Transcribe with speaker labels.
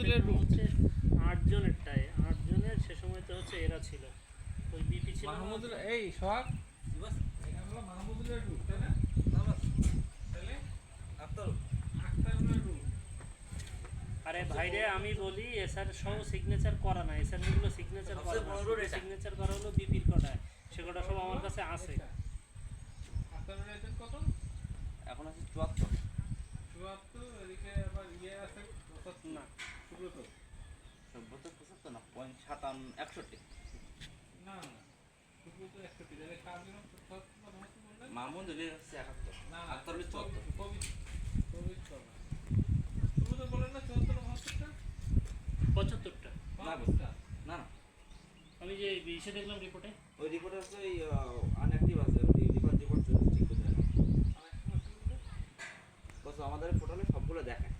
Speaker 1: মাহমুদুলের root
Speaker 2: হচ্ছে 8 জনেরটায় 8 জনের সে সময় তো হচ্ছে এরা ছিল ওই বিপি ছিল
Speaker 1: মাহমুদুল এই সোহাগ এটা হলো মাহমুদুলের রুট তাই না তাহলে আক্তারুলের রুট
Speaker 2: আরে ভাইরে আমি বলি এসআর সহ সিগনেচার করা না এসআর গুলো সিগনেচার করা না সিগনেচার করা হলো বিপির কটায় সে কটা সব আমার কাছে আছে
Speaker 1: আক্তারুলের এজেন্ট কত
Speaker 3: এখন আছে 74
Speaker 1: 74 এদিকে আবার ইয়ে আছে 75
Speaker 2: না
Speaker 1: সুব্রত
Speaker 3: সভ্যতা 75 না 57 61
Speaker 1: না না সুব্রত 61 তাহলে কার জন্য 74 বললেন
Speaker 3: মামুন দিলে হচ্ছে 71
Speaker 1: না
Speaker 3: আক্তারুলের 74
Speaker 1: পবিত্র না সুব্রত বলেন না 74 72টা
Speaker 2: 75টা
Speaker 3: না
Speaker 1: পাঁচটা
Speaker 3: না না
Speaker 2: আমি যে ইসে দেখলাম রিপোর্টে
Speaker 3: ওই রিপোর্ট আছে ওই আনঅ্যাক্টিভ আছে ওই রিপোর্ট ঠিক করতে হবে
Speaker 1: আর একটা সুব্রত
Speaker 3: বস আমাদের পোর্টালে সবগুলো দেখায়